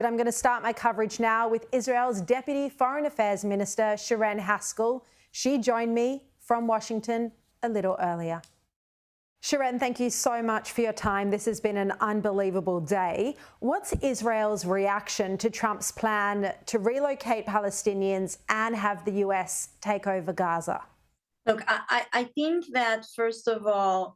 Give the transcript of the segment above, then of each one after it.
But I'm going to start my coverage now with Israel's Deputy Foreign Affairs Minister, Sharren Haskel. She joined me from Washington a little earlier. Sharren, thank you so much for your time. This has been an unbelievable day. What's Israel's reaction to Trump's plan to relocate Palestinians and have the US take over Gaza? Look, I think that, first of all,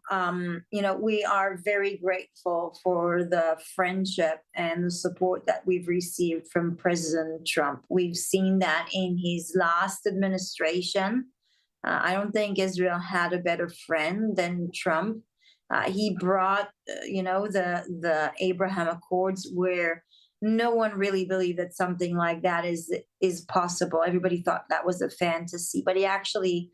we are very grateful for the friendship and the support that we've received from President Trump. We've seen that in his last administration. I don't think Israel had a better friend than Trump. He brought, the Abraham Accords, where no one really believed that something like that is possible. Everybody thought that was a fantasy, but he actually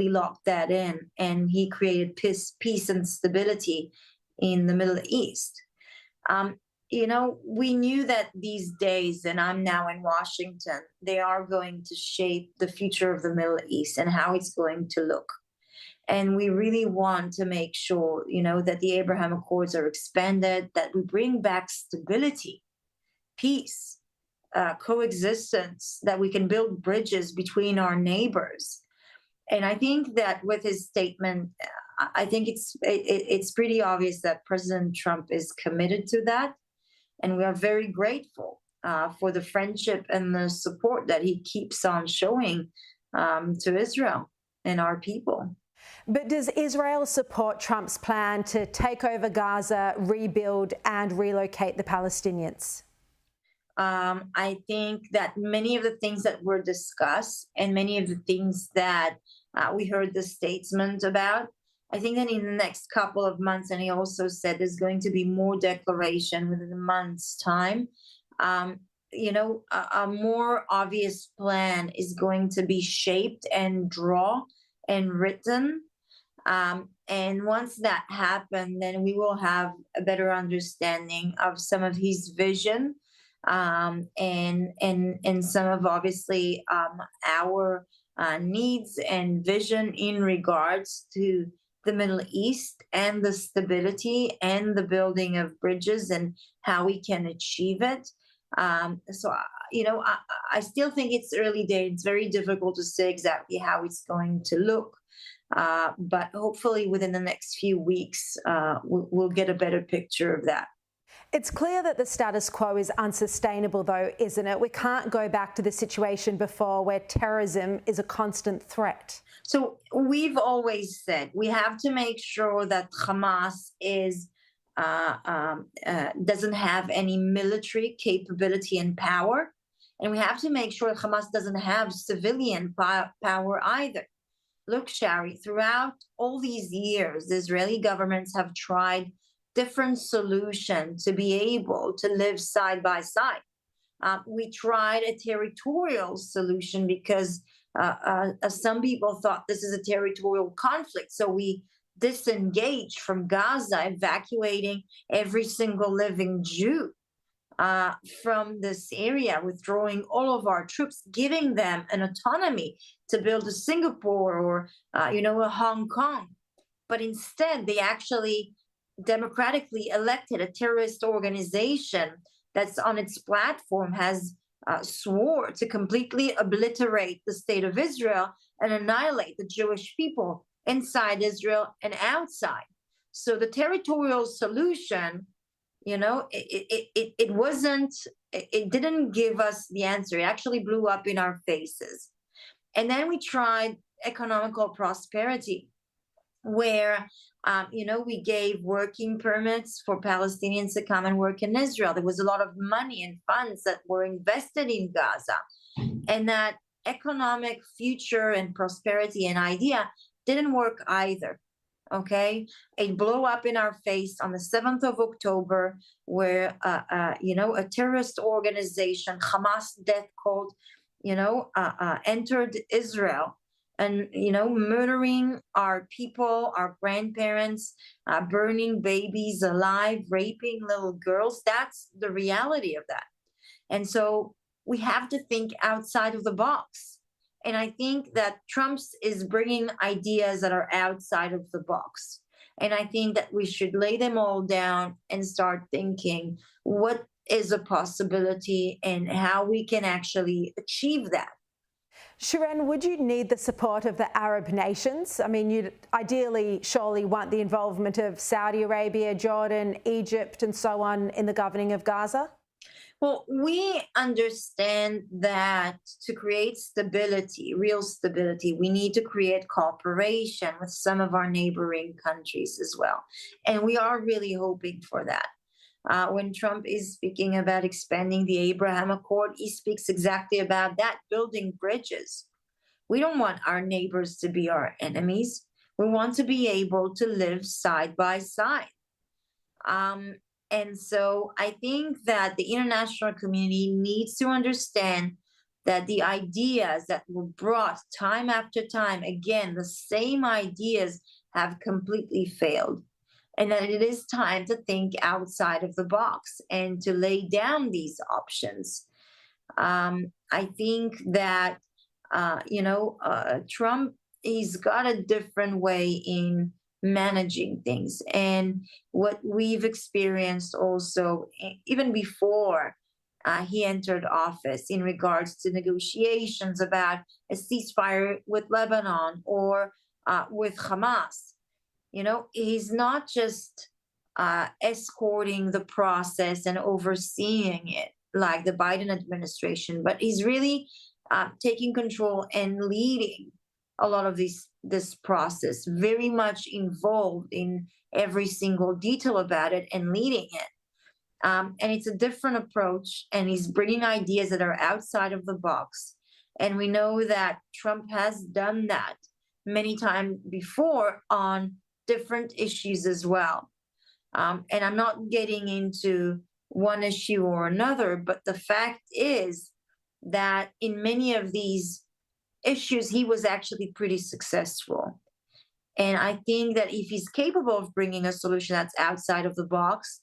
locked that in, and he created peace and stability in the Middle East. We knew that these days, and I'm now in Washington, they are going to shape the future of the Middle East and how it's going to look. And we really want to make sure, that the Abraham Accords are expanded, that we bring back stability, peace, coexistence, that we can build bridges between our neighbors. And I think that with his statement, I think it's pretty obvious that President Trump is committed to that. And we are very grateful for the friendship and the support that he keeps on showing to Israel and our people. But does Israel support Trump's plan to take over Gaza, rebuild and relocate the Palestinians? I think that many of the things that were discussed and many of the things that we heard the statement about, I think that in the next couple of months, and he also said there's going to be more declaration within a month's time, a more obvious plan is going to be shaped and drawn and written. And once that happens, then we will have a better understanding of some of his vision, and some of, obviously, our needs and vision in regards to the Middle East and the stability and the building of bridges and how we can achieve it. I still think it's early days. It's very difficult to say exactly how it's going to look. But hopefully within the next few weeks, we'll get a better picture of that. It's clear that the status quo is unsustainable, though, isn't it? We can't go back to the situation before where terrorism is a constant threat. So we've always said we have to make sure that Hamas doesn't have any military capability and power. And we have to make sure that Hamas doesn't have civilian power either. Look, Sharri, throughout all these years, the Israeli governments have tried different solutions to be able to live side by side. We tried a territorial solution because some people thought this is a territorial conflict. So we disengaged from Gaza, evacuating every single living Jew from this area, withdrawing all of our troops, giving them an autonomy to build a Singapore or, a Hong Kong. But instead, they actually democratically elected a terrorist organization that's on its platform has swore to completely obliterate the state of Israel and annihilate the Jewish people inside Israel and outside. So the territorial solution, it didn't give us the answer. It actually blew up in our faces. And then we tried economical prosperity, where we gave working permits for Palestinians to come and work in Israel. There was a lot of money and funds that were invested in Gaza. And that economic future and prosperity and idea didn't work either. Okay? It blew up in our face on the 7th of October, where, a terrorist organization, Hamas death cult, entered Israel. And, murdering our people, our grandparents, burning babies alive, raping little girls. That's the reality of that. And so we have to think outside of the box. And I think that Trump's is bringing ideas that are outside of the box. And I think that we should lay them all down and start thinking, what is a possibility and how we can actually achieve that. Sharren, would you need the support of the Arab nations? I mean, you'd ideally surely want the involvement of Saudi Arabia, Jordan, Egypt and so on in the governing of Gaza? Well, we understand that to create stability, real stability, we need to create cooperation with some of our neighboring countries as well. And we are really hoping for that. When Trump is speaking about expanding the Abraham Accord, he speaks exactly about that, building bridges. We don't want our neighbors to be our enemies. We want to be able to live side by side. And so I think that the international community needs to understand that the ideas that were brought time after time, again, the same ideas have completely failed. And that it is time to think outside of the box and to lay down these options. I think that, Trump, he's got a different way in managing things. And what we've experienced also, even before he entered office, in regards to negotiations about a ceasefire with Lebanon or with Hamas, he's not just escorting the process and overseeing it like the Biden administration, but he's really taking control and leading a lot of this process, very much involved in every single detail about it and leading it. And it's a different approach, and he's bringing ideas that are outside of the box. And we know that Trump has done that many times before on different issues as well. And I'm not getting into one issue or another, but the fact is that in many of these issues, he was actually pretty successful. And I think that if he's capable of bringing a solution that's outside of the box,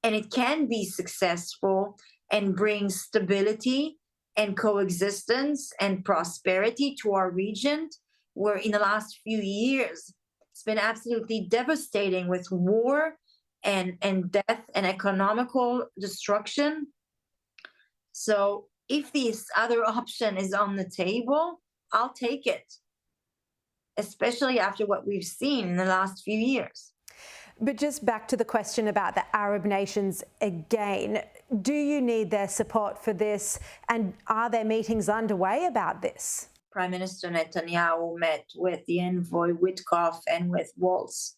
and it can be successful and bring stability and coexistence and prosperity to our region, where in the last few years, it's been absolutely devastating with war and death and economical destruction. So if this other option is on the table, I'll take it, especially after what we've seen in the last few years. But just back to the question about the Arab nations again, do you need their support for this? And are there meetings underway about this? Prime Minister Netanyahu met with the envoy Witkoff and with Waltz.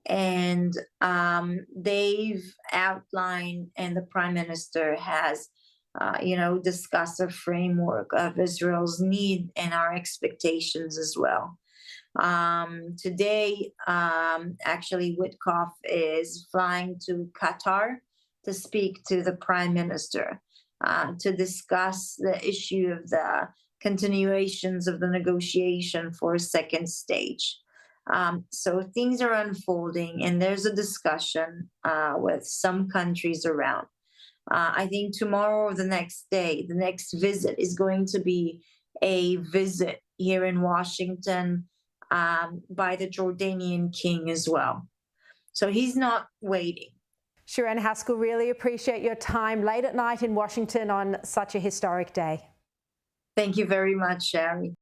And they've outlined, and the Prime Minister has, discussed a framework of Israel's need and our expectations as well. Today, actually, Witkoff is flying to Qatar to speak to the Prime Minister to discuss the issue of the continuations of the negotiation for a second stage. So things are unfolding, and there's a discussion with some countries around. I think tomorrow or the next day, the next visit is going to be a visit here in Washington by the Jordanian king as well. So he's not waiting. Sharren, Haskel, really appreciate your time late at night in Washington on such a historic day. Thank you very much, Sharri.